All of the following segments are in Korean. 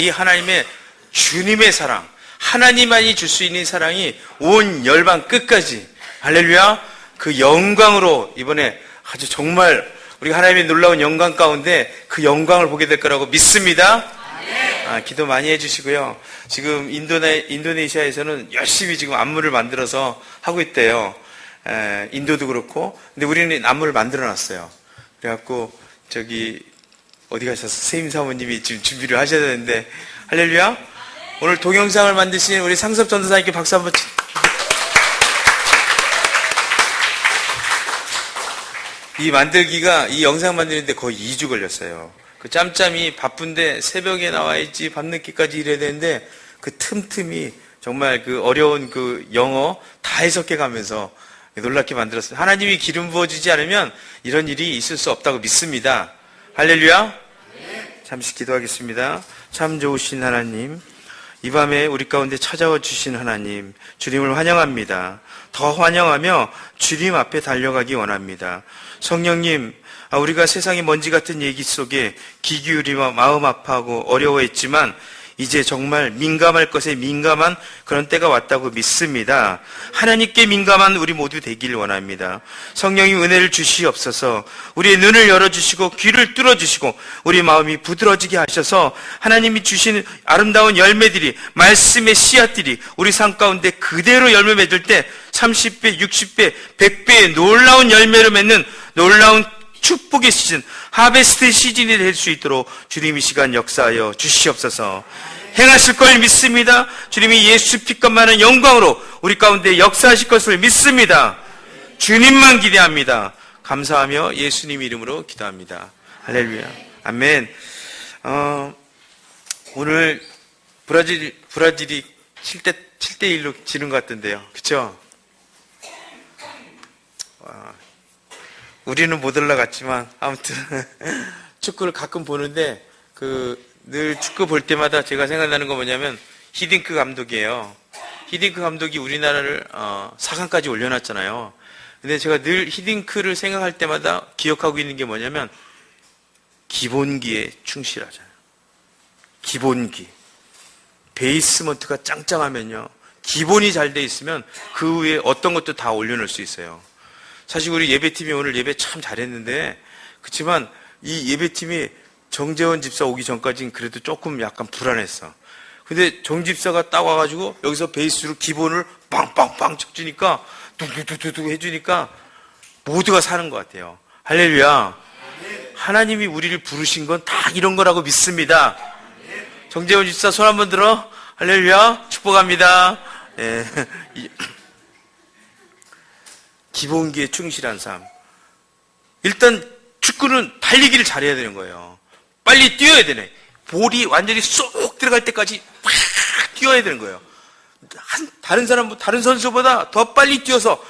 이 하나님의 주님의 사랑, 하나님만이 줄 수 있는 사랑이 온 열방 끝까지, 할렐루야, 그 영광으로 이번에 아주 정말 우리 하나님의 놀라운 영광 가운데 그 영광을 보게 될 거라고 믿습니다. 기도 많이 해주시고요. 지금 인도네시아에서는 열심히 지금 안무를 만들어서 하고 있대요. 인도도 그렇고. 근데 우리는 안무를 만들어 놨어요. 그래갖고 어디 가셔서 세임 사모님이 지금 준비를 하셔야 되는데, 할렐루야. 오늘 동영상을 만드신 우리 상섭 전도사님께 박수 한번 이 영상 만드는데 거의 2주 걸렸어요. 그 짬짬이 바쁜데 새벽에 나와있지 밤늦게까지 일해야 되는데 그 틈틈이 정말 그 어려운 그 영어 다 해석해 가면서 놀랍게 만들었어요. 하나님이 기름 부어주지 않으면 이런 일이 있을 수 없다고 믿습니다. 할렐루야. 잠시 기도하겠습니다. 참 좋으신 하나님, 이 밤에 우리 가운데 찾아와 주신 하나님, 주님을 환영합니다. 더 환영하며 주님 앞에 달려가기 원합니다. 성령님, 우리가 세상의 먼지 같은 얘기 속에 귀 기울이며 마음 아파하고 어려워했지만 이제 정말 민감할 것에 민감한 그런 때가 왔다고 믿습니다. 하나님께 민감한 우리 모두 되길 원합니다. 성령님 은혜를 주시옵소서. 우리의 눈을 열어주시고 귀를 뚫어주시고 우리 마음이 부드러지게 하셔서 하나님이 주신 아름다운 열매들이, 말씀의 씨앗들이 우리 삶 가운데 그대로 열매 맺을 때 30배, 60배, 100배의 놀라운 열매를 맺는 놀라운 축복의 시즌, 하베스트 시즌이 될 수 있도록 주님 이 시간 역사하여 주시옵소서. 행하실 걸 믿습니다. 주님이 예수 피값 많은 영광으로 우리 가운데 역사하실 것을 믿습니다. 주님만 기대합니다. 감사하며 예수님 이름으로 기도합니다. 할렐루야. 아멘. 오늘 브라질이 7대1로 지는 것 같던데요. 그쵸? 우리는 못 올라갔지만 아무튼 축구를 가끔 보는데 늘 축구 볼 때마다 제가 생각나는 건 뭐냐면 히딩크 감독이에요. 히딩크 감독이 우리나라를 4강까지 올려놨잖아요. 근데 제가 늘 히딩크를 생각할 때마다 기억하고 있는 게 뭐냐면 기본기에 충실하잖아요. 기본기. 베이스먼트가 짱짱하면요, 기본이 잘 돼 있으면 그 위에 어떤 것도 다 올려놓을 수 있어요. 사실 우리 예배팀이 오늘 예배 참 잘했는데, 그렇지만 이 예배팀이 정재원 집사 오기 전까지는 그래도 조금 약간 불안했어. 근데 정 집사가 딱 와가지고 여기서 베이스로 기본을 빵빵빵 쳐주니까, 뚝뚝뚝뚝 해주니까 모두가 사는 것 같아요. 할렐루야. 하나님이 우리를 부르신 건 다 이런 거라고 믿습니다. 정재원 집사 손 한번 들어. 할렐루야. 축복합니다. 예. 기본기에 충실한 삶. 일단 축구는 달리기를 잘해야 되는 거예요. 빨리 뛰어야 되네. 볼이 완전히 쏙 들어갈 때까지 팍 뛰어야 되는 거예요. 다른 선수보다 더 빨리 뛰어서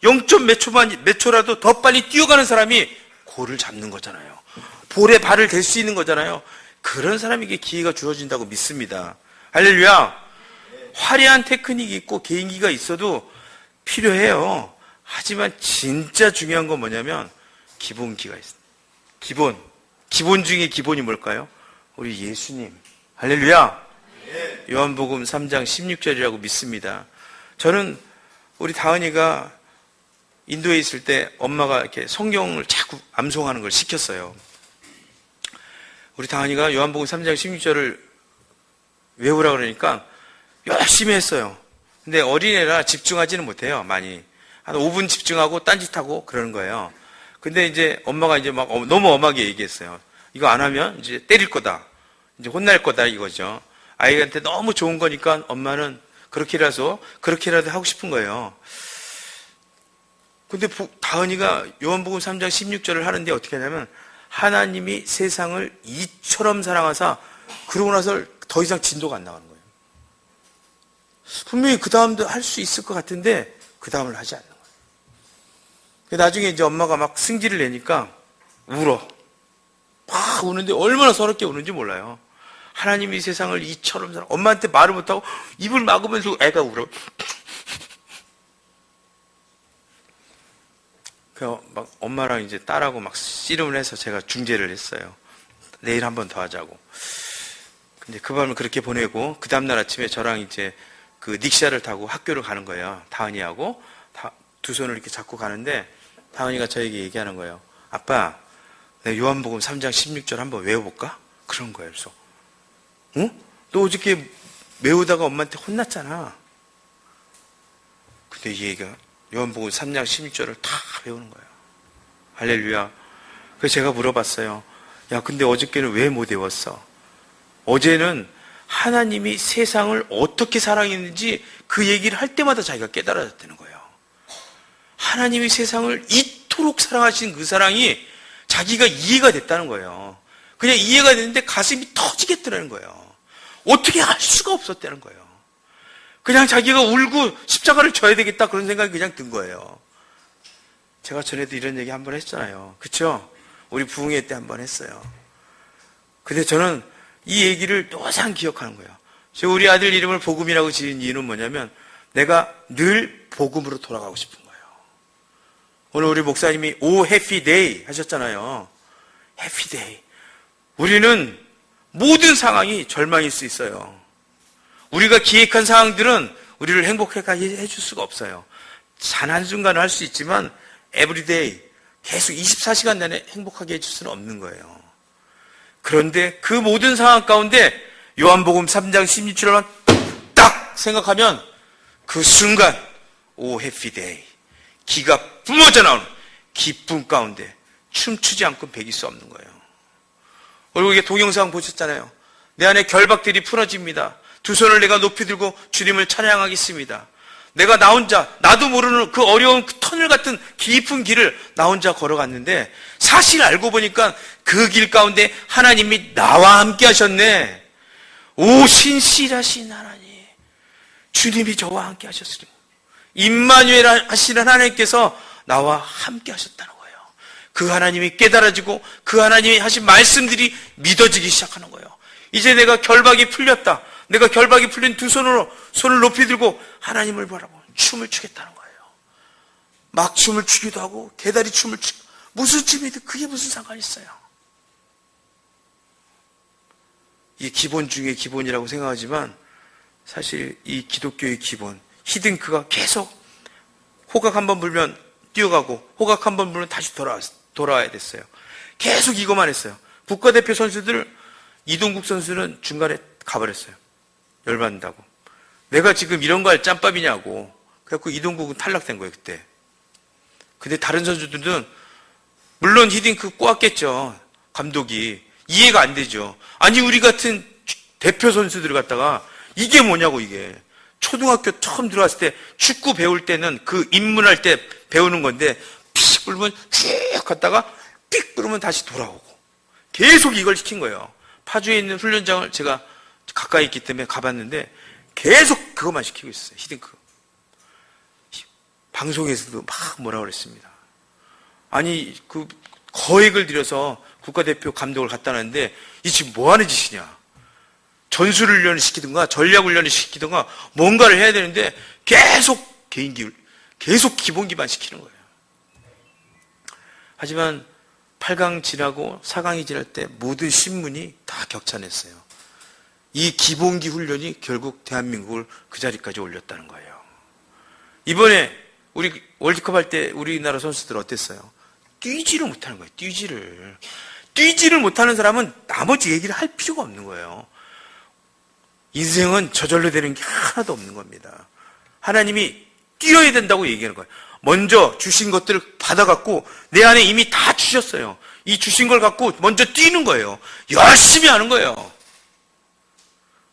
0몇 초라도 더 빨리 뛰어가는 사람이 골을 잡는 거잖아요. 볼에 발을 댈 수 있는 거잖아요. 그런 사람에게 기회가 주어진다고 믿습니다. 할렐루야. 화려한 테크닉이 있고 개인기가 있어도 필요해요. 하지만 진짜 중요한 건 뭐냐면 기본기가 있어요. 기본 중에 기본이 뭘까요? 우리 예수님. 할렐루야. 요한복음 3장 16절이라고 믿습니다. 저는 우리 다은이가 인도에 있을 때 엄마가 이렇게 성경을 자꾸 암송하는 걸 시켰어요. 우리 다은이가 요한복음 3장 16절을 외우라 그러니까 열심히 했어요. 근데 어린애라 집중하지는 못해요, 많이. 한 5분 집중하고 딴짓하고 그러는 거예요. 근데 이제 엄마가 이제 막 너무 엄하게 얘기했어요. 이거 안 하면 이제 때릴 거다. 이제 혼날 거다, 이거죠. 아이한테 너무 좋은 거니까 엄마는 그렇게라도 하고 싶은 거예요. 근데 다은이가 요한복음 3장 16절을 하는데 어떻게 하냐면, 하나님이 세상을 이처럼 사랑하사, 그러고 나서 더 이상 진도가 안 나가는 거예요. 분명히 그 다음도 할 수 있을 것 같은데 그 다음을 하지 않는 거예요. 나중에 이제 엄마가 막 승질을 내니까 울어. 막 우는데 얼마나 서럽게 우는지 몰라요. 하나님이 세상을 이처럼 사랑, 엄마한테 말을 못하고 입을 막으면서 애가 울어. 그 막 엄마랑 이제 딸하고 막 씨름을 해서 제가 중재를 했어요. 내일 한 번 더 하자고. 근데 그 밤을 그렇게 보내고 그 다음날 아침에 저랑 이제 그 닉샤를 타고 학교를 가는 거예요. 다은이하고 두 손을 이렇게 잡고 가는데 다은이가 저에게 얘기하는 거예요. 아빠, 내가 요한복음 3장 16절 한번 외워볼까? 그런 거예요. 그래서 너 어저께 외우다가 엄마한테 혼났잖아. 근데 이 얘기가 요한복음 3장 16절을 다 외우는 거예요. 할렐루야. 그래서 제가 물어봤어요. 야, 근데 어저께는 왜 못 외웠어? 어제는 하나님이 세상을 어떻게 사랑했는지 그 얘기를 할 때마다 자기가 깨달아졌다는 거예요. 하나님이 세상을 이토록 사랑하신 그 사랑이 자기가 이해가 됐다는 거예요. 그냥 이해가 됐는데 가슴이 터지겠더라는 거예요. 어떻게 할 수가 없었다는 거예요. 그냥 자기가 울고 십자가를 져야 되겠다 그런 생각이 그냥 든 거예요. 제가 전에도 이런 얘기 한번 했잖아요. 그쵸? 우리 부흥회 때 한번 했어요. 근데 저는 이 얘기를 항상 기억하는 거예요. 제가 우리 아들 이름을 복음이라고 지은 이유는 뭐냐면 내가 늘 복음으로 돌아가고 싶은 거예요. 오늘 우리 목사님이 오 해피데이 하셨잖아요. 해피데이. 우리는 모든 상황이 절망일 수 있어요. 우리가 기획한 상황들은 우리를 행복하게 해줄 수가 없어요. 단 한순간은 할 수 있지만 에브리데이 계속 24시간 내내 행복하게 해줄 수는 없는 거예요. 그런데 그 모든 상황 가운데 요한복음 3장 16절만 딱 생각하면 그 순간 오 해피데이 기가 뿜어져 나오는 기쁨 가운데 춤추지 않고 배길 수 없는 거예요. 그리고 이게 동영상 보셨잖아요. 내 안에 결박들이 풀어집니다. 두 손을 내가 높이 들고 주님을 찬양하겠습니다. 내가 나 혼자 나도 모르는 그 어려운 그 터널 같은 깊은 길을 나 혼자 걸어갔는데 사실 알고 보니까 그 길 가운데 하나님이 나와 함께 하셨네. 오 신실하신 하나님, 주님이 저와 함께 하셨으니 임마누엘 하시는 하나님께서 나와 함께 하셨다는 거예요. 그 하나님이 깨달아지고 그 하나님이 하신 말씀들이 믿어지기 시작하는 거예요. 이제 내가 결박이 풀렸다. 내가 결박이 풀린 두 손으로 손을 높이 들고 하나님을 바라보고 춤을 추겠다는 거예요. 막 춤을 추기도 하고 개다리 춤을 추고 무슨 춤이든 그게 무슨 상관이 있어요. 이게 기본 중에 기본이라고 생각하지만 사실 이 기독교의 기본 히딩크가 계속 호각 한번 불면 뛰어가고 호각 한번 불면 다시 돌아와야 됐어요. 계속 이거만 했어요. 국가대표 선수들 이동국 선수는 중간에 가버렸어요. 열받는다고. 내가 지금 이런 거 할 짬밥이냐고. 그래갖고 이동국은 탈락된 거예요, 그때. 근데 다른 선수들은, 물론 히딩크 꼬았겠죠. 감독이. 이해가 안 되죠. 아니, 우리 같은 대표 선수들 갖다가, 이게 뭐냐고, 이게. 초등학교 처음 들어왔을 때, 축구 배울 때는 그 입문할 때 배우는 건데, 픽 불면 쭉 갔다가, 삑 부르면 다시 돌아오고. 계속 이걸 시킨 거예요. 파주에 있는 훈련장을 제가 가까이 있기 때문에 가봤는데 계속 그것만 시키고 있어요. 히딩크. 방송에서도 막 뭐라 그랬습니다. 아니 그 거액을 들여서 국가대표 감독을 갖다 놨는데 이 지금 뭐 하는 짓이냐. 전술훈련을 시키든가 전략훈련을 시키든가 뭔가를 해야 되는데 계속 개인기 계속 기본기만 시키는 거예요. 하지만 8강 지나고 4강이 지날 때 모든 신문이 다 격찬했어요. 이 기본기 훈련이 결국 대한민국을 그 자리까지 올렸다는 거예요. 이번에 우리 월드컵 할 때 우리나라 선수들 어땠어요? 뛰지를 못하는 거예요. 뛰지를 못하는 사람은 나머지 얘기를 할 필요가 없는 거예요. 인생은 저절로 되는 게 하나도 없는 겁니다. 하나님이 뛰어야 된다고 얘기하는 거예요. 먼저 주신 것들을 받아갖고 내 안에 이미 다 주셨어요. 이 주신 걸 갖고 먼저 뛰는 거예요. 열심히 하는 거예요.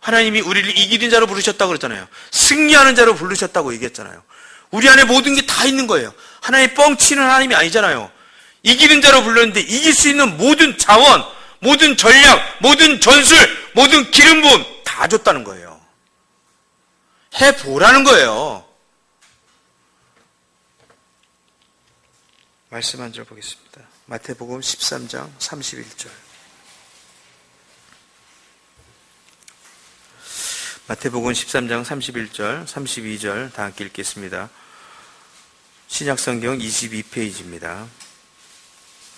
하나님이 우리를 이기는 자로 부르셨다고 그랬잖아요. 승리하는 자로 부르셨다고 얘기했잖아요. 우리 안에 모든 게 다 있는 거예요. 하나님 뻥치는 하나님이 아니잖아요. 이기는 자로 불렀는데 이길 수 있는 모든 자원, 모든 전략, 모든 전술, 모든 기름 부음 다 줬다는 거예요. 해보라는 거예요. 말씀 한 절 보겠습니다. 마태복음 13장 31절. 마태복음 13장 31절, 32절 다 함께 읽겠습니다. 신약성경 22페이지입니다.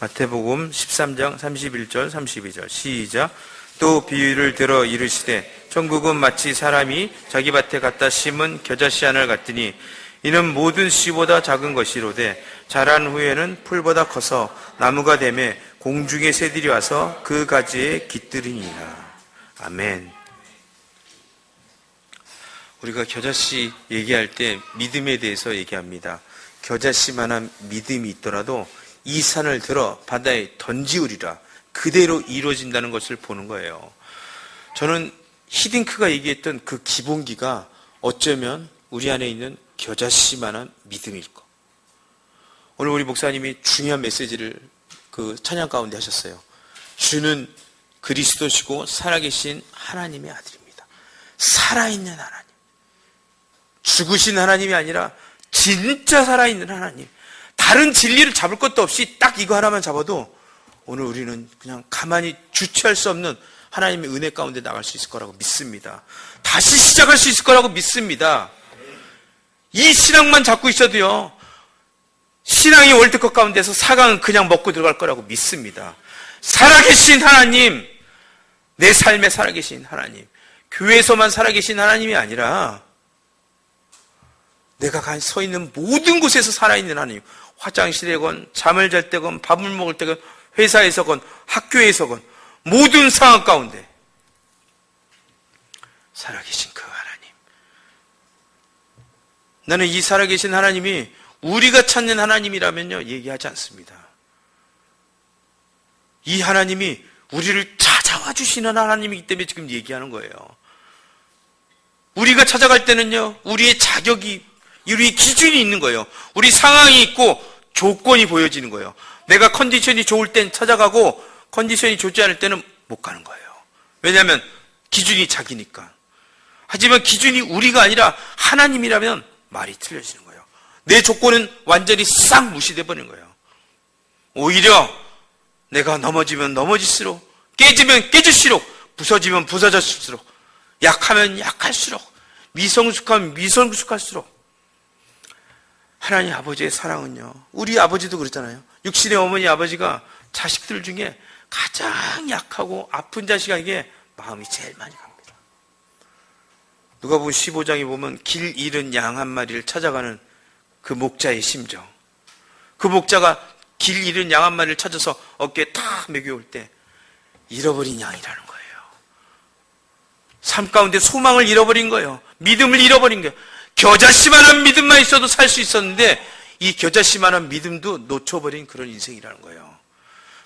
마태복음 13장 31절, 32절 시작. 또 비유를 들어 이르시되 천국은 마치 사람이 자기 밭에 갖다 심은 겨자씨 하나를 같으니 이는 모든 씨보다 작은 것이로되 자란 후에는 풀보다 커서 나무가 되매 공중의 새들이 와서 그 가지에 깃들이니라. 아멘. 우리가 겨자씨 얘기할 때 믿음에 대해서 얘기합니다. 겨자씨만한 믿음이 있더라도 이 산을 들어 바다에 던지우리라. 그대로 이루어진다는 것을 보는 거예요. 저는 히딩크가 얘기했던 그 기본기가 어쩌면 우리 안에 있는 겨자씨만한 믿음일 거. 오늘 우리 목사님이 중요한 메시지를 그 찬양 가운데 하셨어요. 주는 그리스도시고 살아계신 하나님의 아들입니다. 살아있는 하나님. 죽으신 하나님이 아니라 진짜 살아있는 하나님. 다른 진리를 잡을 것도 없이 딱 이거 하나만 잡아도 오늘 우리는 그냥 가만히 주체할 수 없는 하나님의 은혜 가운데 나갈 수 있을 거라고 믿습니다. 다시 시작할 수 있을 거라고 믿습니다. 이 신앙만 잡고 있어도요, 신앙이 월드컵 가운데서 4강은 그냥 먹고 들어갈 거라고 믿습니다. 살아계신 하나님, 내 삶에 살아계신 하나님, 교회에서만 살아계신 하나님이 아니라 내가 서 있는 모든 곳에서 살아있는 하나님, 화장실에건 잠을 잘 때건 밥을 먹을 때건 회사에서건 학교에서건 모든 상황 가운데 살아계신 그 하나님. 나는 이 살아계신 하나님이 우리가 찾는 하나님이라면요 얘기하지 않습니다. 이 하나님이 우리를 찾아와 주시는 하나님이기 때문에 지금 얘기하는 거예요. 우리가 찾아갈 때는요 우리의 자격이, 우리의 기준이 있는 거예요. 우리 상황이 있고 조건이 보여지는 거예요. 내가 컨디션이 좋을 땐 찾아가고 컨디션이 좋지 않을 때는 못 가는 거예요. 왜냐하면 기준이 자기니까. 하지만 기준이 우리가 아니라 하나님이라면 말이 틀려지는 거예요. 내 조건은 완전히 싹 무시돼 버리는 거예요. 오히려 내가 넘어지면 넘어질수록, 깨지면 깨질수록, 부서지면 부서질수록, 약하면 약할수록, 미성숙하면 미성숙할수록, 하나님 아버지의 사랑은요, 우리 아버지도 그랬잖아요. 육신의 어머니 아버지가 자식들 중에 가장 약하고 아픈 자식에게 마음이 제일 많이 갑니다. 누가복음 15장에 보면 길 잃은 양 한 마리를 찾아가는 그 목자의 심정, 그 목자가 길 잃은 양 한 마리를 찾아서 어깨에 탁 매겨올 때 잃어버린 양이라는 거예요. 삶 가운데 소망을 잃어버린 거예요. 믿음을 잃어버린 거예요. 겨자씨만한 믿음만 있어도 살 수 있었는데 이 겨자씨만한 믿음도 놓쳐버린 그런 인생이라는 거예요.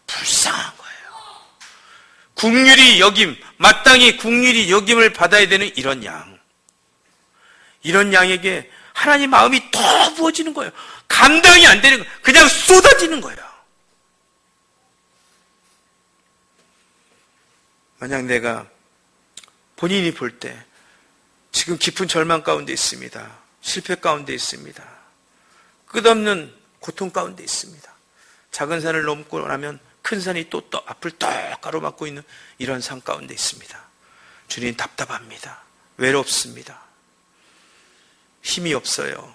불쌍한 거예요. 국률이 여김, 마땅히 국률이 여김을 받아야 되는 이런 양, 이런 양에게 하나님 마음이 더 부어지는 거예요. 감당이 안 되는 거예요. 그냥 쏟아지는 거예요. 만약 내가 본인이 볼 때 지금 깊은 절망 가운데 있습니다. 실패 가운데 있습니다. 끝없는 고통 가운데 있습니다. 작은 산을 넘고 나면 큰 산이 또 앞을 떡 가로막고 있는 이런 산 가운데 있습니다. 주님 답답합니다. 외롭습니다. 힘이 없어요.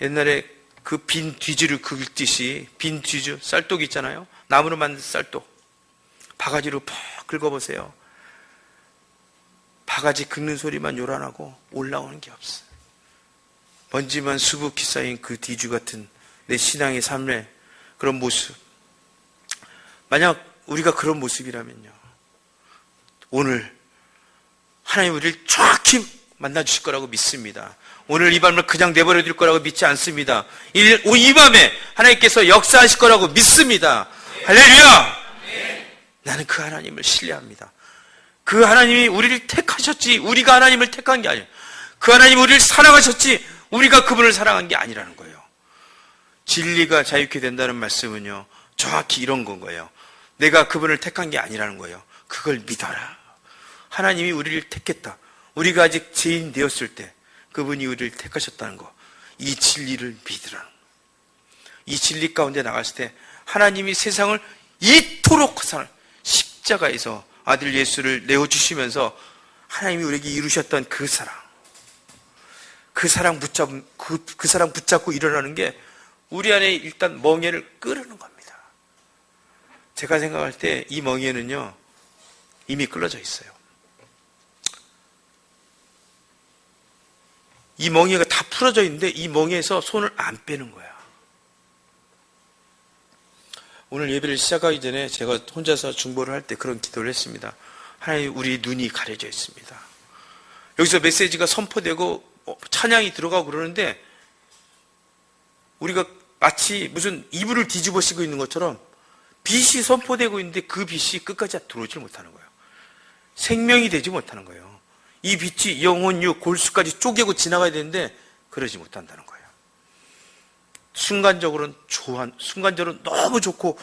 옛날에 그 빈 뒤주를 긁듯이, 빈 뒤주, 쌀독 있잖아요. 나무로 만든 쌀독. 바가지로 퍽 긁어보세요. 바가지 긁는 소리만 요란하고 올라오는 게 없어요. 먼지만 수북히 쌓인 그 뒤주 같은 내 신앙의 삶의 그런 모습. 만약 우리가 그런 모습이라면요, 오늘 하나님 우리를 정확히 만나주실 거라고 믿습니다. 오늘 이 밤을 그냥 내버려 둘 거라고 믿지 않습니다. 이 밤에 하나님께서 역사하실 거라고 믿습니다. 할렐루야! 나는 그 하나님을 신뢰합니다. 그 하나님이 우리를 택하셨지 우리가 하나님을 택한 게 아니에요. 그 하나님이 우리를 사랑하셨지 우리가 그분을 사랑한 게 아니라는 거예요. 진리가 자유케 된다는 말씀은요, 정확히 이런 건 거예요. 내가 그분을 택한 게 아니라는 거예요. 그걸 믿어라. 하나님이 우리를 택했다. 우리가 아직 죄인 되었을 때 그분이 우리를 택하셨다는 거, 이 진리를 믿으라는 거예요. 이 진리 가운데 나갔을 때 하나님이 세상을 이토록 사랑, 십자가에서 아들 예수를 내어주시면서 하나님이 우리에게 이루셨던 그 사랑, 그 사랑 붙잡고 일어나는 게 우리 안에 일단 멍에를 끄르는 겁니다. 제가 생각할 때 이 멍에는요, 이미 끌어져 있어요. 이 멍에가 다 풀어져 있는데 이 멍에서 손을 안 빼는 거야. 오늘 예배를 시작하기 전에 제가 혼자서 중보를 할 때 그런 기도를 했습니다. 하나님, 우리 눈이 가려져 있습니다. 여기서 메시지가 선포되고 찬양이 들어가고 그러는데 우리가 마치 무슨 이불을 뒤집어 쓰고 있는 것처럼 빛이 선포되고 있는데 그 빛이 끝까지 들어오질 못하는 거예요. 생명이 되지 못하는 거예요. 이 빛이 영혼, 육, 골수까지 쪼개고 지나가야 되는데 그러지 못한다는 거예요. 순간적으로는 순간적으로 너무 좋고,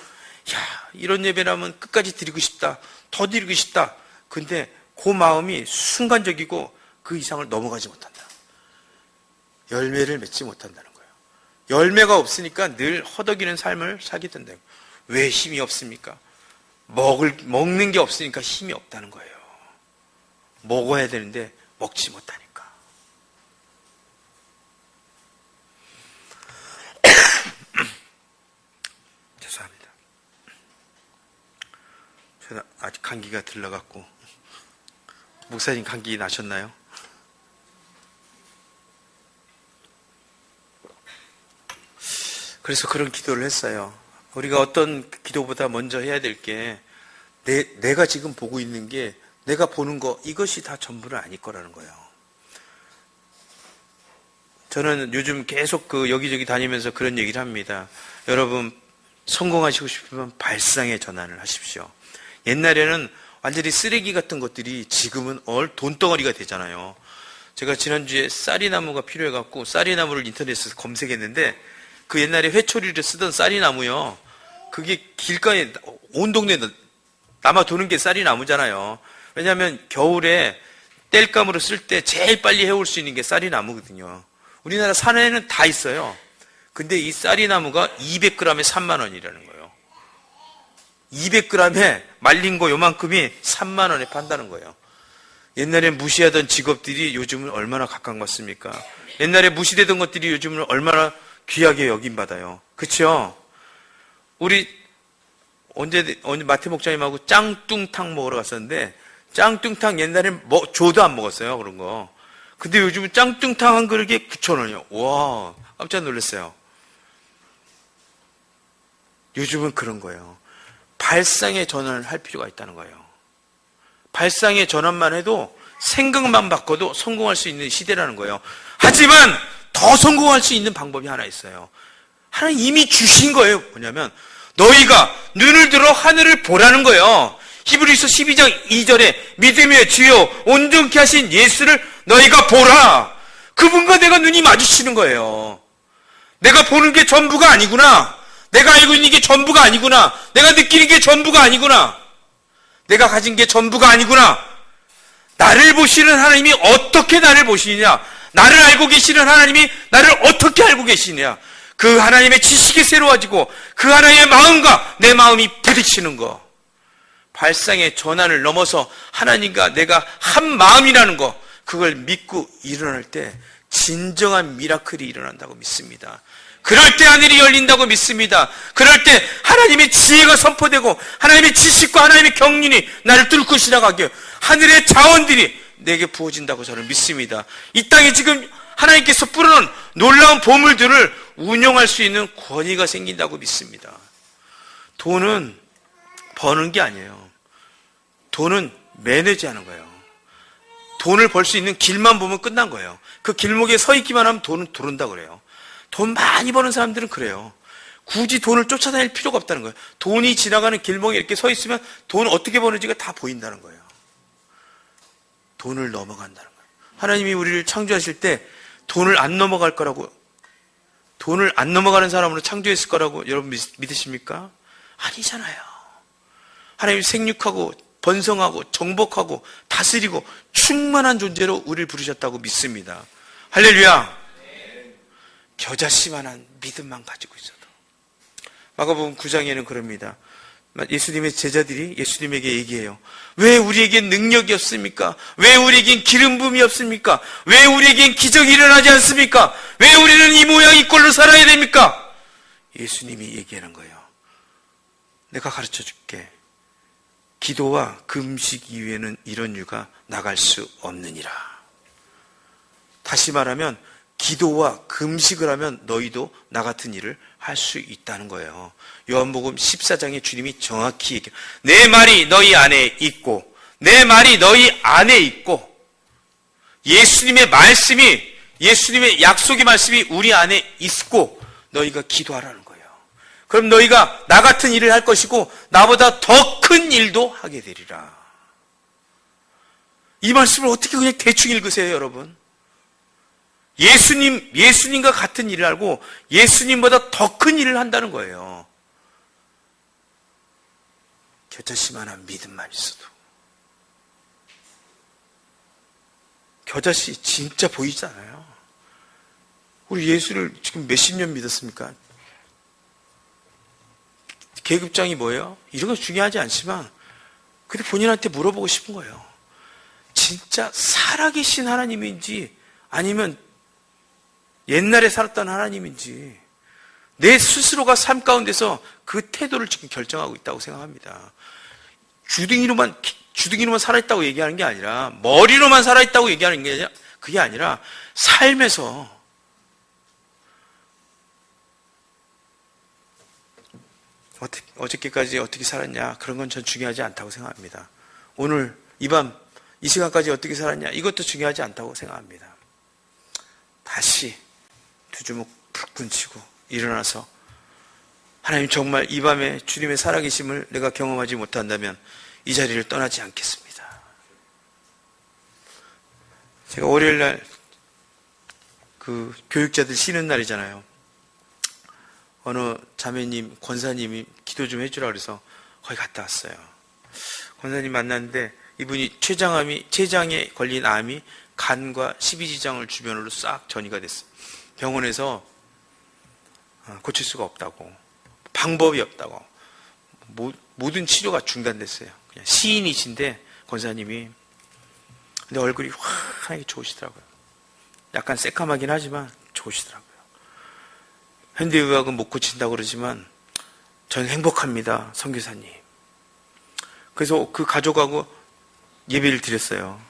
야, 이런 예배라면 끝까지 드리고 싶다, 더 드리고 싶다. 근데 그 마음이 순간적이고 그 이상을 넘어가지 못한다. 열매를 맺지 못한다는 거예요. 열매가 없으니까 늘 허덕이는 삶을 살게 된다는 거예요. 왜 힘이 없습니까? 먹는 게 없으니까 힘이 없다는 거예요. 먹어야 되는데 먹지 못하니까. 죄송합니다. 제가 아직 감기가 들러갔고. 목사님 감기 나셨나요? 그래서 그런 기도를 했어요. 우리가 어떤 기도보다 먼저 해야 될 게 내가 지금 보고 있는 게 내가 보는 거 이것이 다 전부는 아닐 거라는 거예요. 저는 요즘 계속 여기저기 다니면서 그런 얘기를 합니다. 여러분 성공하시고 싶으면 발상의 전환을 하십시오. 옛날에는 완전히 쓰레기 같은 것들이 지금은 돈덩어리가 되잖아요. 제가 지난주에 쌀이나무가 필요해갖고 쌀이나무를 인터넷에서 검색했는데 그 옛날에 회초리를 쓰던 쌀이나무요. 그게 길가에 온 동네에 남아 도는 게 쌀이나무잖아요. 왜냐하면 겨울에 땔감으로 쓸 때 제일 빨리 해올 수 있는 게 쌀이나무거든요. 우리나라 산에는 다 있어요. 근데 이 쌀이나무가 200g에 3만 원이라는 거예요. 200g에 말린 거 요만큼이 3만 원에 판다는 거예요. 옛날에 무시하던 직업들이 요즘은 얼마나 각광받습니까? 옛날에 무시되던 것들이 요즘은 얼마나 귀하게 여김받아요. 그쵸? 우리 언제 마태 목장님하고 짱뚱탕 먹으러 갔었는데 짱뚱탕 옛날엔 조도 안 먹었어요. 그런 거. 근데 요즘은 짱뚱탕 한 그릇에 9,000원이요. 와, 깜짝 놀랐어요. 요즘은 그런 거예요. 발상의 전환을 할 필요가 있다는 거예요. 발상의 전환만 해도 생각만 바꿔도 성공할 수 있는 시대라는 거예요. 하지만 더 성공할 수 있는 방법이 하나 있어요. 하나님 이미 주신 거예요. 뭐냐면 너희가 눈을 들어 하늘을 보라는 거예요. 히브리서 12장 2절에 믿음의 주요 온전케 하신 예수를 너희가 보라. 그분과 내가 눈이 마주치는 거예요. 내가 보는 게 전부가 아니구나. 내가 알고 있는 게 전부가 아니구나. 내가 느끼는 게 전부가 아니구나. 내가 가진 게 전부가 아니구나. 나를 보시는 하나님이 어떻게 나를 보시느냐. 나를 알고 계시는 하나님이 나를 어떻게 알고 계시느냐. 그 하나님의 지식이 새로워지고 그 하나님의 마음과 내 마음이 부딪히는 거. 발상의 전환을 넘어서 하나님과 내가 한 마음이라는 거, 그걸 믿고 일어날 때 진정한 미라클이 일어난다고 믿습니다. 그럴 때 하늘이 열린다고 믿습니다. 그럴 때 하나님의 지혜가 선포되고 하나님의 지식과 하나님의 경륜이 나를 뚫고 지나가게 하늘의 자원들이 내게 부어진다고 저는 믿습니다. 이 땅에 지금 하나님께서 뿌려놓은 놀라운 보물들을 운용할 수 있는 권위가 생긴다고 믿습니다. 돈은 버는 게 아니에요. 돈은 매니지하는 거예요. 돈을 벌 수 있는 길만 보면 끝난 거예요. 그 길목에 서 있기만 하면 돈은 들어온다 그래요. 돈 많이 버는 사람들은 그래요. 굳이 돈을 쫓아다닐 필요가 없다는 거예요. 돈이 지나가는 길목에 이렇게 서 있으면 돈 어떻게 버는지가 다 보인다는 거예요. 돈을 넘어간다는 거예요. 하나님이 우리를 창조하실 때 돈을 안 넘어갈 거라고, 돈을 안 넘어가는 사람으로 창조했을 거라고 여러분 믿으십니까? 아니잖아요. 하나님이 생육하고 번성하고 정복하고 다스리고 충만한 존재로 우리를 부르셨다고 믿습니다. 할렐루야. 겨자씨만한 믿음만 가지고 있어도. 마가복음 9장에는 그럽니다. 예수님의 제자들이 예수님에게 얘기해요. 왜 우리에겐 능력이 없습니까? 왜 우리에겐 기름 부음이 없습니까? 왜 우리에겐 기적이 일어나지 않습니까? 왜 우리는 이 모양 이 꼴로 살아야 됩니까? 예수님이 얘기하는 거예요. 내가 가르쳐 줄게. 기도와 금식 이외에는 이런 유가 나갈 수 없느니라. 다시 말하면 기도와 금식을 하면 너희도 나 같은 일을 할 수 있다는 거예요. 요한복음 14장에 주님이 정확히 얘기해요. 내 말이 너희 안에 있고 내 말이 너희 안에 있고 예수님의 말씀이, 예수님의 약속의 말씀이 우리 안에 있고 너희가 기도하라는 거예요. 그럼 너희가 나 같은 일을 할 것이고 나보다 더 큰 일도 하게 되리라. 이 말씀을 어떻게 그냥 대충 읽으세요, 여러분? 예수님과 같은 일을 하고 예수님보다 더 큰 일을 한다는 거예요. 겨자씨만한 믿음만 있어도. 겨자씨 진짜 보이잖아요. 우리 예수를 지금 몇십 년 믿었습니까? 계급장이 뭐예요? 이런 거 중요하지 않지만 근데 본인한테 물어보고 싶은 거예요. 진짜 살아계신 하나님인지 아니면 옛날에 살았던 하나님인지 내 스스로가 삶 가운데서 그 태도를 지금 결정하고 있다고 생각합니다. 주둥이로만 살아있다고 얘기하는 게 아니라 머리로만 살아있다고 얘기하는 게 아니라 그게 아니라 삶에서 어저께까지 어떻게 살았냐 그런 건 전 중요하지 않다고 생각합니다. 오늘 이 밤 이 시간까지 어떻게 살았냐 이것도 중요하지 않다고 생각합니다. 다시 두 주먹 불끈 치고 일어나서 하나님 정말 이 밤에 주님의 살아계심을 내가 경험하지 못한다면 이 자리를 떠나지 않겠습니다. 제가 월요일 날 그 교육자들 쉬는 날이잖아요. 어느 자매님, 권사님이 기도 좀 해주라 그래서 거기 갔다 왔어요. 권사님 만났는데 이분이 췌장에 걸린 암이 간과 십이지장을 주변으로 싹 전이가 됐어요. 병원에서 고칠 수가 없다고, 방법이 없다고, 모든 치료가 중단됐어요. 그냥 시인이신데 권사님이. 근데 얼굴이 환하게 좋으시더라고요. 약간 새까마긴 하지만 좋으시더라고요. 현대의학은 못 고친다고 그러지만 저는 행복합니다, 선교사님. 그래서 그 가족하고 예배를 드렸어요.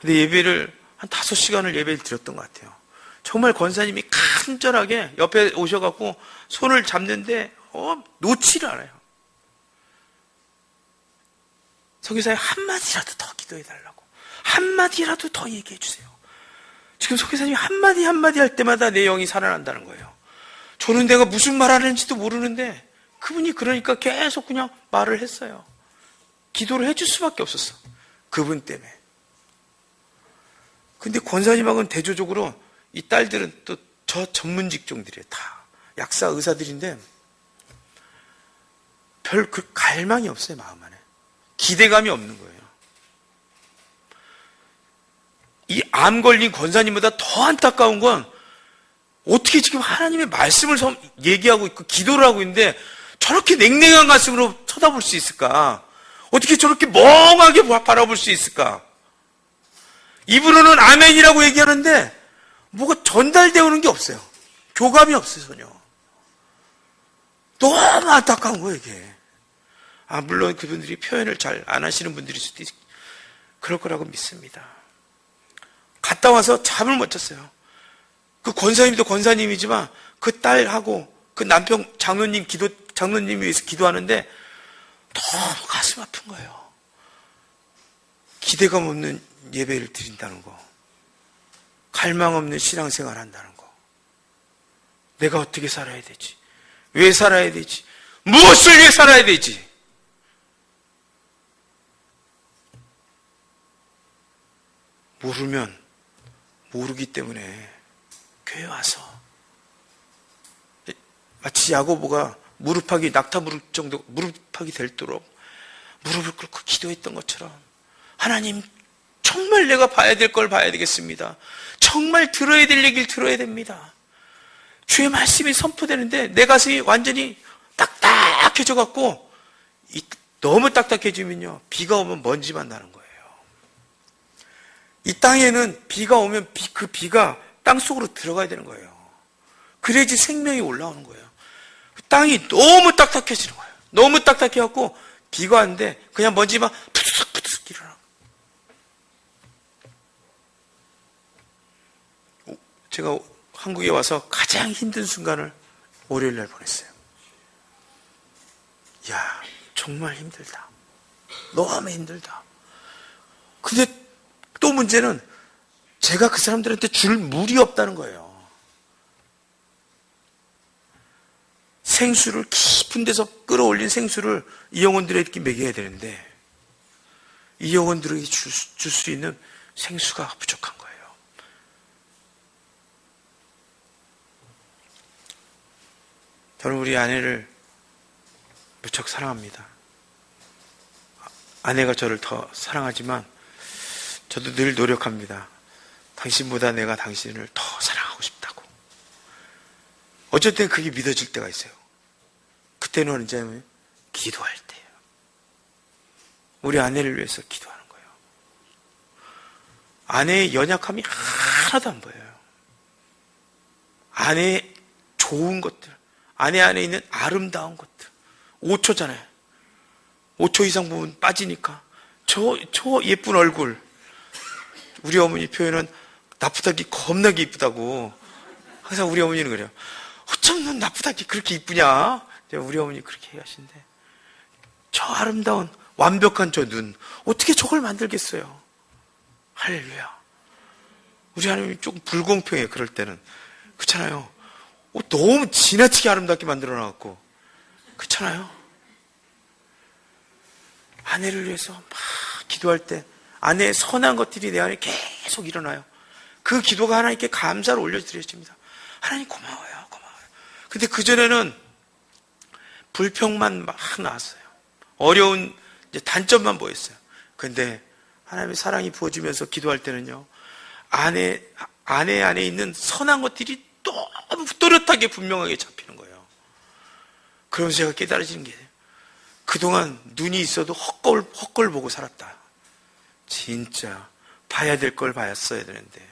근데 예배를 한 5시간을 예배를 드렸던 것 같아요. 정말 권사님이 간절하게 옆에 오셔갖고 손을 잡는데 놓지를 않아요. 선교사님 한마디라도 더 기도해달라고, 한마디라도 더 얘기해주세요. 지금 선교사님이 한마디 할 때마다 내 영이 살아난다는 거예요. 저는 내가 무슨 말 하는지도 모르는데 그분이 그러니까 계속 그냥 말을 했어요. 기도를 해줄 수밖에 없었어, 그분 때문에. 근데 권사님하고는 대조적으로 이 딸들은 또 저 전문 직종들이에요. 다 약사 의사들인데 별 그 갈망이 없어요. 마음 안에 기대감이 없는 거예요. 이 암 걸린 권사님보다 더 안타까운 건 어떻게 지금 하나님의 말씀을 얘기하고 있고 기도를 하고 있는데 저렇게 냉랭한 가슴으로 쳐다볼 수 있을까? 어떻게 저렇게 멍하게 바라볼 수 있을까? 입으로는 아멘이라고 얘기하는데 뭐가 전달되어 오는 게 없어요. 교감이 없어요, 전혀. 너무 안타까운 거예요, 이게. 물론 그분들이 표현을 잘 안 하시는 분들일 수도 그럴 거라고 믿습니다. 갔다 와서 잠을 못 잤어요. 그 권사님도 권사님이지만 그 딸하고 그 남편 장로님 위해서 기도하는데 너무 가슴 아픈 거예요. 기대감 없는 예배를 드린다는 거, 갈망 없는 신앙생활 한다는 거, 내가 어떻게 살아야 되지? 왜 살아야 되지? 무엇을 위해 살아야 되지? 모르면 모르기 때문에 교회 와서 마치 야고보가 낙타 무릎 정도 무릎팍이 될도록 무릎을 꿇고 기도했던 것처럼 하나님 정말 내가 봐야 될 걸 봐야 되겠습니다. 정말 들어야 될 얘기를 들어야 됩니다. 주의 말씀이 선포되는데 내 가슴이 완전히 딱딱해져 갖고 너무 딱딱해지면요 비가 오면 먼지만 나는 거예요. 이 땅에는 비가 오면 그 비가 땅속으로 들어가야 되는 거예요. 그래야지 생명이 올라오는 거예요. 땅이 너무 딱딱해지는 거예요. 너무 딱딱해갖고 비가 왔는데 그냥 먼지만 푸드득 일어나. 제가 한국에 와서 가장 힘든 순간을 월요일 날 보냈어요. 야, 정말 힘들다. 너무 힘들다. 근데 또 문제는 제가 그 사람들한테 줄 물이 없다는 거예요. 생수를 깊은 데서 끌어올린 생수를 이 영혼들에게 먹여야 되는데 이 영혼들에게 줄 수 있는 생수가 부족한 거예요. 저는 우리 아내를 무척 사랑합니다. 아내가 저를 더 사랑하지만 저도 늘 노력합니다. 당신보다 내가 당신을 더 사랑하고 싶다고. 어쩔 땐 그게 믿어질 때가 있어요. 그때는 언제냐면 기도할 때예요. 우리 아내를 위해서 기도하는 거예요. 아내의 연약함이 하나도 안 보여요. 아내의 좋은 것들, 아내 안에 있는 아름다운 것들. 5초잖아요. 5초 이상 보면 빠지니까 저 예쁜 얼굴. 우리 어머니 표현은 나쁘다기 겁나게 이쁘다고. 항상 우리 어머니는 그래요. 어쩜 넌 나쁘다기 그렇게 이쁘냐? 우리 어머니 그렇게 하신대. 저 아름다운 완벽한 저 눈 어떻게 저걸 만들겠어요? 할렐루야. 우리 하나님이 조금 불공평해. 그럴 때는 그렇잖아요. 너무 지나치게 아름답게 만들어놔갖고 그렇잖아요. 아내를 위해서 막 기도할 때 아내의 선한 것들이 내 안에 계속 일어나요. 그 기도가 하나님께 감사를 올려드려집니다. 하나님 고마워요. 근데 그전에는 불평만 막 나왔어요. 어려운 단점만 보였어요. 근데 하나님의 사랑이 부어지면서 기도할 때는요, 아내 안에 있는 선한 것들이 너무 또렷하게 분명하게 잡히는 거예요. 그러면서 제가 깨달아지는 게 그동안 눈이 있어도 헛걸 보고 살았다. 진짜 봐야 될 걸 봤어야 되는데.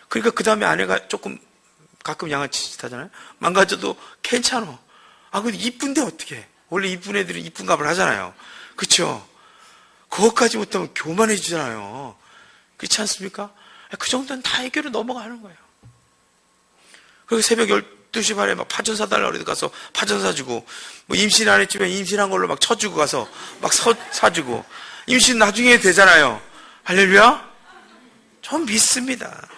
그러니까 그 다음에 아내가 조금 가끔 양아치 짓 하잖아요. 망가져도 괜찮아. 근데 이쁜데 어떻게? 원래 이쁜 애들은 이쁜 값을 하잖아요. 그렇죠? 그것까지 못하면 교만해지잖아요. 그렇지 않습니까? 그 정도는 다 해결을 넘어가는 거예요. 그리고 새벽 12시 반에 막 파전 사달라고 그래도 가서 파전 사주고, 뭐 임신 안 했지만 임신한 걸로 막 쳐주고 가서 막 사주고, 임신 나중에 되잖아요. 할렐루야? 전 믿습니다.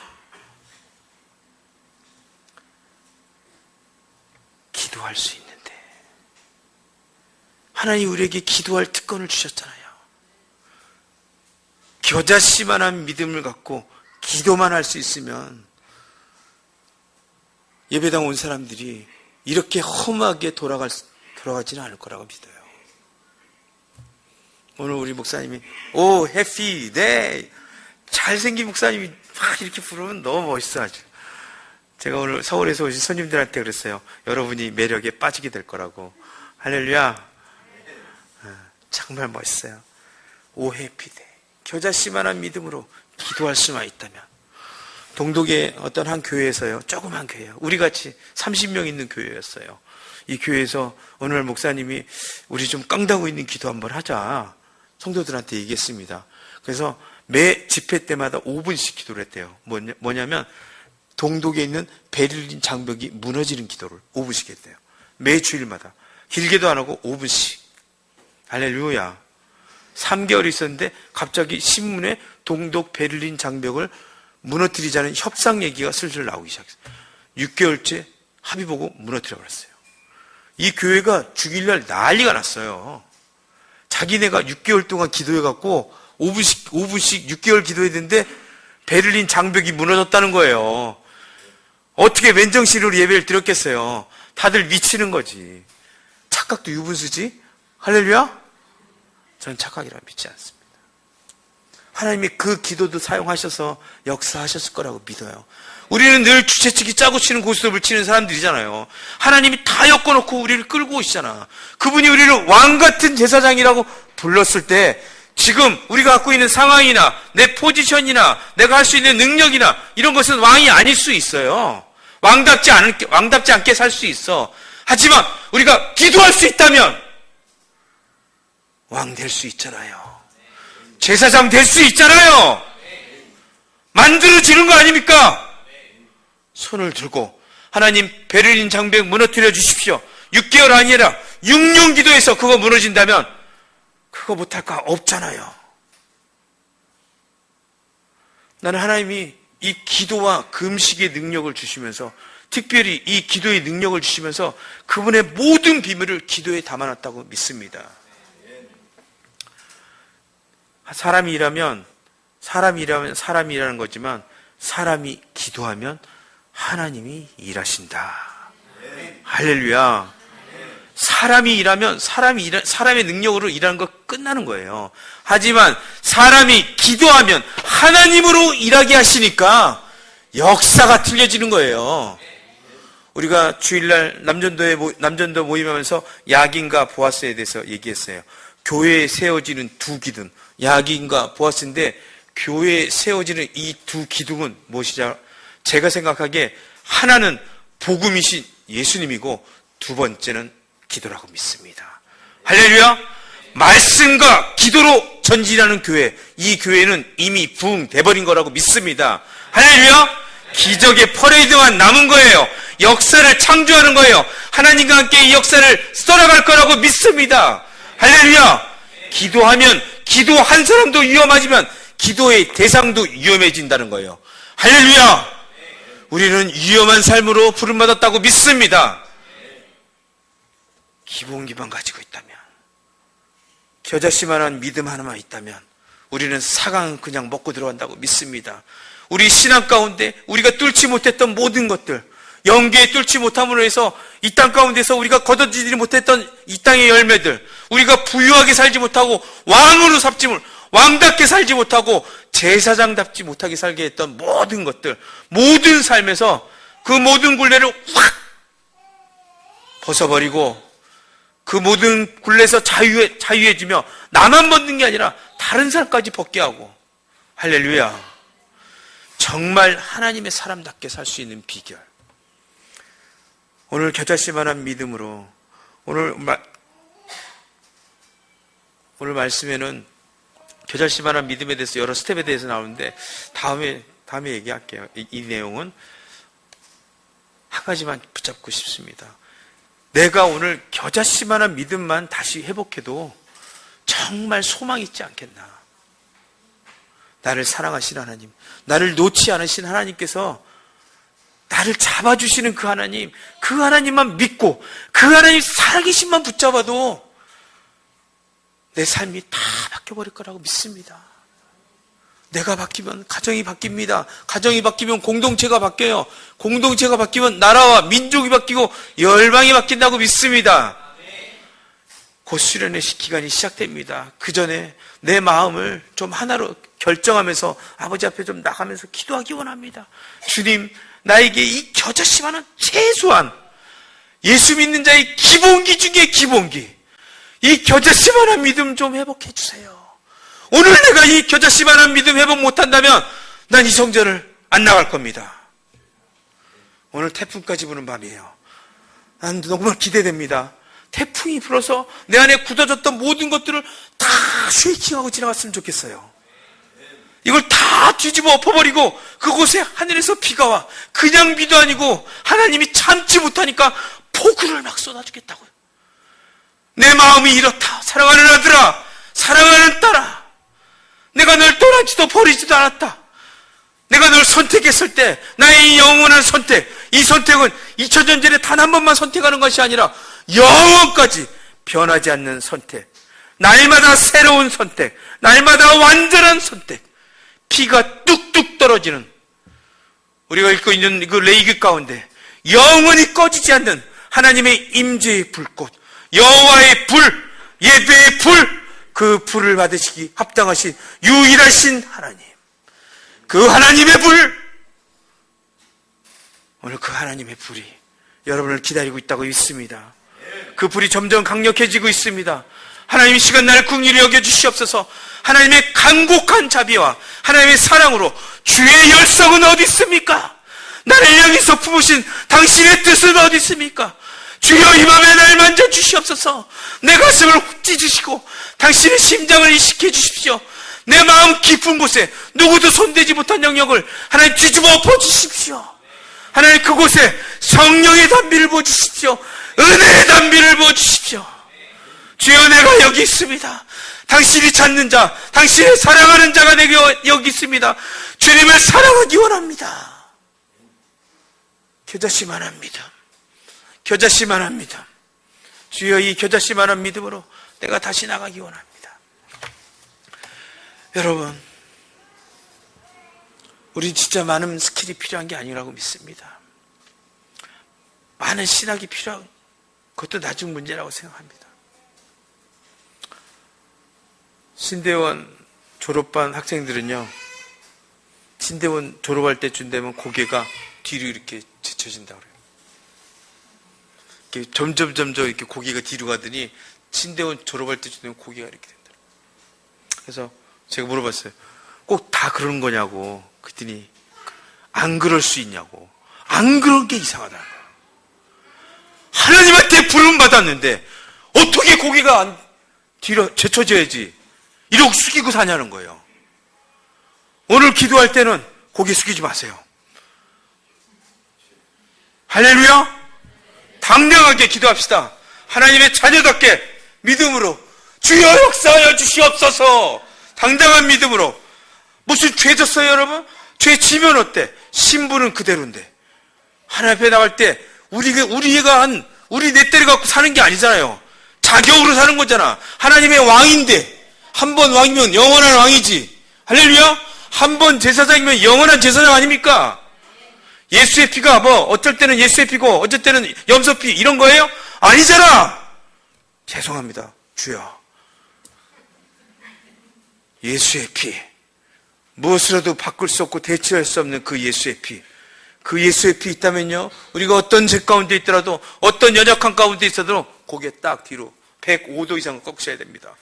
기도할 수 있는데 하나님 우리에게 기도할 특권을 주셨잖아요. 겨자씨만한 믿음을 갖고 기도만 할 수 있으면 예배당 온 사람들이 이렇게 험하게 돌아가지는 않을 거라고 믿어요. 오늘 우리 목사님이 해피 네 잘생긴 목사님이 막 이렇게 부르면 너무 멋있어 아주. 제가 오늘 서울에서 오신 손님들한테 그랬어요. 여러분이 매력에 빠지게 될 거라고. 할렐루야. 정말 멋있어요. 해피데이. 겨자씨만한 믿음으로 기도할 수만 있다면. 동독의 어떤 한 교회에서요. 조그만 교회요. 우리같이 30명 있는 교회였어요. 이 교회에서 어느 날 목사님이 우리 좀 깡다고 있는 기도 한번 하자. 성도들한테 얘기했습니다. 그래서 매 집회 때마다 5분씩 기도를 했대요. 뭐냐면 동독에 있는 베를린 장벽이 무너지는 기도를 5분씩 했대요. 매 주일마다. 길게도 안 하고 5분씩. 할렐루야. 3개월 있었는데 갑자기 신문에 동독 베를린 장벽을 무너뜨리자는 협상 얘기가 슬슬 나오기 시작했어요. 6개월째 합의 보고 무너뜨려버렸어요. 이 교회가 주일날 난리가 났어요. 자기네가 6개월 동안 기도해갖고 5분씩 6개월 기도했는데 베를린 장벽이 무너졌다는 거예요. 어떻게 맨정신으로 예배를 드렸겠어요? 다들 미치는 거지. 착각도 유분수지? 할렐루야? 저는 착각이라 믿지 않습니다. 하나님이 그 기도도 사용하셔서 역사하셨을 거라고 믿어요. 우리는 늘 주최측이 짜고 치는 고스톱을 치는 사람들이잖아요. 하나님이 다 엮어놓고 우리를 끌고 오시잖아. 그분이 우리를 왕같은 제사장이라고 불렀을 때 지금 우리가 갖고 있는 상황이나 내 포지션이나 내가 할 수 있는 능력이나 이런 것은 왕이 아닐 수 있어요. 왕답지 않게 살 수 있어. 하지만 우리가 기도할 수 있다면 왕 될 수 있잖아요. 제사장 될 수 있잖아요. 만들어지는 거 아닙니까? 손을 들고 하나님 베를린 장벽 무너뜨려 주십시오. 6개월 아니라 6년 기도해서 그거 무너진다면 그거 못할 거 없잖아요. 나는 하나님이 이 기도와 금식의 능력을 주시면서, 특별히 이 기도의 능력을 주시면서 그분의 모든 비밀을 기도에 담아놨다고 믿습니다. 사람이 일하면 사람이 일하는 거지만, 사람이 기도하면 하나님이 일하신다. 할렐루야. 사람이 일하면 사람의 능력으로 일하는 거 끝나는 거예요. 하지만 사람이 기도하면 하나님으로 일하게 하시니까 역사가 틀려지는 거예요. 우리가 주일날 남전도 모임하면서 야긴과 보아스에 대해서 얘기했어요. 교회에 세워지는 두 기둥, 야긴과 보아스인데, 교회에 세워지는 이 두 기둥은 무엇이냐? 제가 생각하기에 하나는 복음이신 예수님이고, 두 번째는 기도라고 믿습니다. 할렐루야. 말씀과 기도로 전진하는 교회, 이 교회는 이미 부흥돼버린 거라고 믿습니다. 할렐루야. 기적의 퍼레이드만 남은 거예요. 역사를 창조하는 거예요. 하나님과 함께 이 역사를 써나갈 거라고 믿습니다. 할렐루야. 기도하면, 기도 한 사람도 위험하지만 기도의 대상도 위험해진다는 거예요. 할렐루야. 우리는 위험한 삶으로 부름받았다고 믿습니다. 기본기만 가지고 있다면, 겨자씨만한 믿음 하나만 있다면 우리는 사강 그냥 먹고 들어간다고 믿습니다. 우리 신앙 가운데 우리가 뚫지 못했던 모든 것들, 영계에 뚫지 못함으로 해서 이 땅 가운데서 우리가 거둬지지 못했던 이 땅의 열매들, 우리가 부유하게 살지 못하고 왕으로 왕답게 살지 못하고 제사장답지 못하게 살게 했던 모든 것들, 모든 삶에서 그 모든 굴레를 확 벗어버리고 그 모든 굴레에서 자유해지며 나만 벗는 게 아니라 다른 사람까지 벗게 하고, 할렐루야. 정말 하나님의 사람답게 살 수 있는 비결. 오늘 겨자씨만한 믿음으로, 오늘 말씀에는 겨자씨만한 믿음에 대해서 여러 스텝에 대해서 나오는데 다음에 얘기할게요. 이 내용은 한 가지만 붙잡고 싶습니다. 내가 오늘 겨자씨만한 믿음만 다시 회복해도 정말 소망이 있지 않겠나. 나를 사랑하시는 하나님, 나를 놓지 않으신 하나님께서 나를 잡아주시는 그 하나님만 믿고 그 하나님 살아계신만 붙잡아도 내 삶이 다 바뀌어버릴 거라고 믿습니다. 내가 바뀌면 가정이 바뀝니다. 가정이 바뀌면 공동체가 바뀌어요. 공동체가 바뀌면 나라와 민족이 바뀌고 열방이 바뀐다고 믿습니다. 곧 수련의 기간이 시작됩니다. 그 전에 내 마음을 좀 하나로 결정하면서 아버지 앞에 좀 나가면서 기도하기 원합니다. 주님, 나에게 이 겨자씨만한 최소한 예수 믿는 자의 기본기 중에 기본기, 이 겨자씨만한 믿음 좀 회복해 주세요. 오늘 내가 이 겨자씨만한 믿음 회복 못한다면 난 이 성전을 안 나갈 겁니다. 오늘 태풍까지 부는 밤이에요. 난 정말 기대됩니다. 태풍이 불어서 내 안에 굳어졌던 모든 것들을 다 쉐이킹하고 지나갔으면 좋겠어요. 이걸 다 뒤집어 엎어버리고 그곳에 하늘에서 비가 와. 그냥 비도 아니고 하나님이 참지 못하니까 폭우를 막 쏟아주겠다고요. 내 마음이 이렇다. 사랑하는 아들아, 사랑하는 딸아, 내가 널 떠나지도 버리지도 않았다. 내가 널 선택했을 때 나의 이 영원한 선택, 이 선택은 잊혀전절에 단 한 번만 선택하는 것이 아니라 영원까지 변하지 않는 선택, 날마다 새로운 선택, 날마다 완전한 선택, 피가 뚝뚝 떨어지는, 우리가 읽고 있는 그 레위기 가운데 영원히 꺼지지 않는 하나님의 임재의 불꽃, 여호와의 불, 예배의 불, 그 불을 받으시기 합당하신 유일하신 하나님, 그 하나님의 불, 오늘 그 하나님의 불이 여러분을 기다리고 있다고 믿습니다. 그 불이 점점 강력해지고 있습니다. 하나님 이 시간 날 긍휼히 여겨주시옵소서. 하나님의 간곡한 자비와 하나님의 사랑으로 주의 열성은 어디 있습니까? 나를 향해서 품으신 당신의 뜻은 어디 있습니까? 주여 이 밤에 날 만져주시옵소서. 내 가슴을 훅 찢으시고 당신의 심장을 이식해 주십시오. 내 마음 깊은 곳에 누구도 손대지 못한 영역을 하나님 뒤집어 엎어주십시오. 하나님 그곳에 성령의 단비를 부어주십시오. 은혜의 단비를 부어주십시오. 주여 내가 여기 있습니다. 당신이 찾는 자, 당신의 사랑하는 자가 내게 여기 있습니다. 주님을 사랑하기 원합니다. 겨자씨만한 믿음, 겨자씨만한 믿음. 주여 이 겨자씨만한 믿음으로 내가 다시 나가기 원합니다. 여러분, 우리 진짜 많은 스킬이 필요한 게 아니라고 믿습니다. 많은 신학이 필요한, 그것도 나중 문제라고 생각합니다. 신대원 졸업반 학생들은요, 신대원 졸업할 때쯤 되면 고개가 뒤로 이렇게 제쳐진다고 그래요. 이렇게 점점 이렇게 고개가 뒤로 가더니 신대원 졸업할 때쯤 되면 고개가 이렇게 된다. 그래서 제가 물어봤어요. 꼭 다 그러는 거냐고. 그랬더니 안 그럴 수 있냐고. 안 그런 게 이상하다는 거예요. 하나님한테 부름 받았는데 어떻게 고개가 뒤로 제쳐져야지 이러고 숙이고 사냐는 거예요. 오늘 기도할 때는 고개 숙이지 마세요. 할렐루야. 당당하게 기도합시다. 하나님의 자녀답게 믿음으로 주여 역사하여 주시옵소서. 당당한 믿음으로. 무슨 죄 졌어요 여러분? 죄 지면 어때? 신분은 그대로인데 하나님 앞에 나갈 때 우리 내 때를 갖고 사는 게 아니잖아요. 자격으로 사는 거잖아. 하나님의 왕인데 한 번 왕이면 영원한 왕이지. 할렐루야. 한 번 제사장이면 영원한 제사장 아닙니까? 예수의 피가 어쩔 때는 예수의 피고 어쩔 때는 염소피 이런 거예요? 아니잖아. 죄송합니다 주여. 예수의 피, 무엇으로도 바꿀 수 없고 대체할 수 없는 그 예수의 피, 그 예수의 피 있다면요, 우리가 어떤 죄 가운데 있더라도 어떤 연약한 가운데 있어도 고개 딱 뒤로 105도 이상 꺾으셔야 됩니다.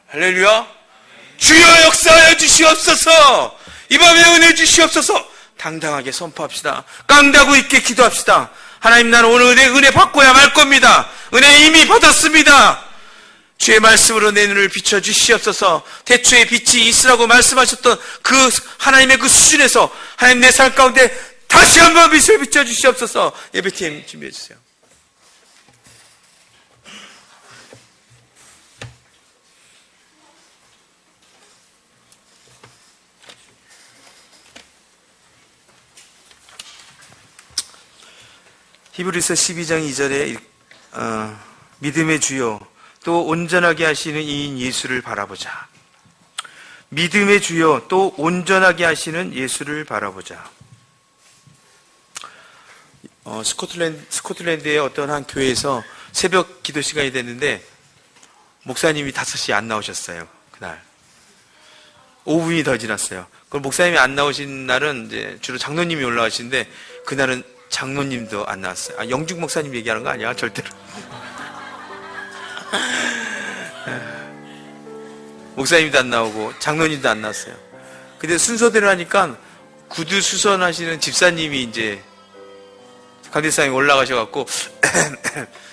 할렐루야. 주여 역사하여 주시옵소서. 이 밤에 은혜 주시옵소서. 당당하게 선포합시다. 깡다구 있게 기도합시다. 하나님, 나는 오늘 은혜 받고야 말 겁니다. 은혜 이미 받았습니다. 주의 말씀으로 내 눈을 비춰주시옵소서. 태초에 빛이 있으라고 말씀하셨던 그 하나님의 그 수준에서 하나님 내 삶 가운데 다시 한번 빛을 비춰주시옵소서. 예배팀 준비해 주세요. 히브리서 12장 2절에 믿음의 주요 또 온전하게 하시는 이인 예수를 바라보자. 믿음의 주요 또 온전하게 하시는 예수를 바라보자. 스코틀랜드의 어떤 한 교회에서 새벽 기도 시간이 됐는데 목사님이 5시에 안 나오셨어요. 그날 5분이 더 지났어요. 그럼 목사님이 안 나오신 날은 이제 주로 장로님이 올라가시는데 그날은 장로님도 안 나왔어요. 영중 목사님 얘기하는 거 아니야 절대로. 목사님도 안 나오고 장로님도 안 나왔어요. 근데 순서대로 하니까 구두 수선하시는 집사님이 이제 강대상에 올라가셔갖고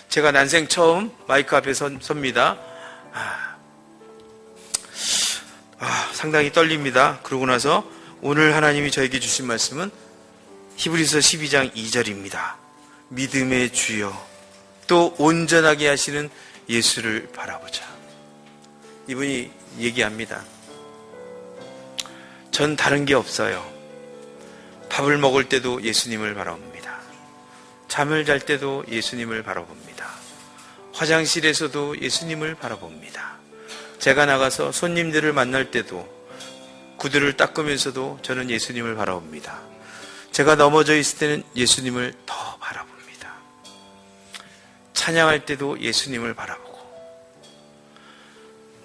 제가 난생 처음 마이크 앞에 섭니다. 상당히 떨립니다. 그러고 나서 오늘 하나님이 저에게 주신 말씀은 히브리서 12장 2절입니다. 믿음의 주여 또 온전하게 하시는 예수를 바라보자. 이분이 얘기합니다. 전 다른 게 없어요. 밥을 먹을 때도 예수님을 바라봅니다. 잠을 잘 때도 예수님을 바라봅니다. 화장실에서도 예수님을 바라봅니다. 제가 나가서 손님들을 만날 때도 구두를 닦으면서도 저는 예수님을 바라봅니다. 제가 넘어져 있을 때는 예수님을 더 바라봅니다. 찬양할 때도 예수님을 바라보고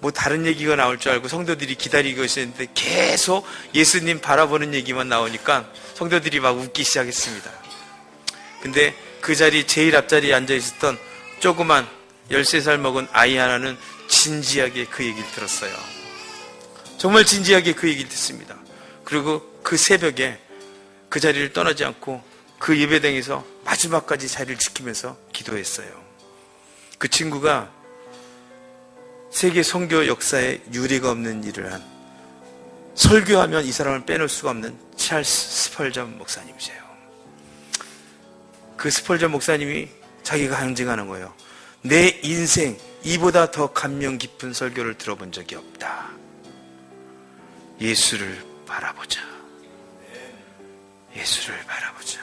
뭐 다른 얘기가 나올 줄 알고 성도들이 기다리고 있었는데 계속 예수님 바라보는 얘기만 나오니까 성도들이 막 웃기 시작했습니다. 근데 그 자리 제일 앞자리에 앉아 있었던 조그만 13살 먹은 아이 하나는 진지하게 그 얘기를 들었어요. 정말 진지하게 그 얘기를 듣습니다. 그리고 그 새벽에 그 자리를 떠나지 않고 그 예배당에서 마지막까지 자리를 지키면서 기도했어요. 그 친구가 세계 선교 역사에 유례가 없는 일을 한, 설교하면 이 사람을 빼놓을 수가 없는 찰스 스펄전 목사님이세요. 그 스펄전 목사님이 자기가 항쟁하는 거예요. 내 인생 이보다 더 감명 깊은 설교를 들어본 적이 없다. 예수를 바라보자. 예수를 바라보자.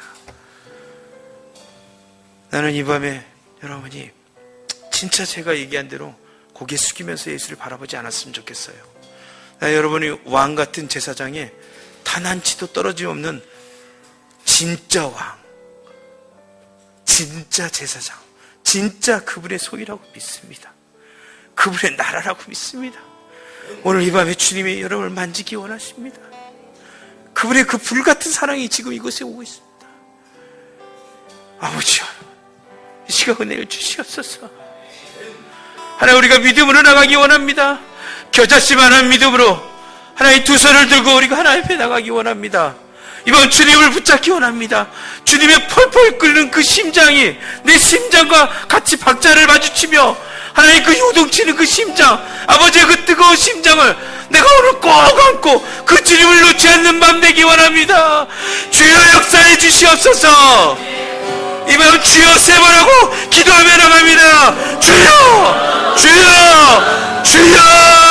나는 이 밤에 여러분이 진짜 제가 얘기한 대로 고개 숙이면서 예수를 바라보지 않았으면 좋겠어요. 나 여러분이 왕 같은 제사장에 단 한 치도 떨어짐 없는 진짜 왕, 진짜 제사장, 진짜 그분의 소유라고 믿습니다. 그분의 나라라고 믿습니다. 오늘 이 밤에 주님이 여러분을 만지기 원하십니다. 그분의 그 불같은 사랑이 지금 이곳에 오고 있습니다. 아버지여, 이 시간 은혜를 주시옵소서. 하나님, 우리가 믿음으로 나가기 원합니다. 겨자씨만한 믿음으로 하나님 두 손을 들고 우리가 하나님 앞에 나가기 원합니다. 이번 주님을 붙잡기 원합니다. 주님의 펄펄 끓는 그 심장이 내 심장과 같이 박자를 마주치며 하나님 그 요동치는 그 심장, 아버지의 그 뜨거운 심장을 내가 오늘 꼭 안고 그 주님을 놓지 않는 밤 되기 원합니다. 주여 역사해 주시옵소서. 이밤 주여 세 번 하고 기도하며 나갑니다. 주여, 주여, 주여.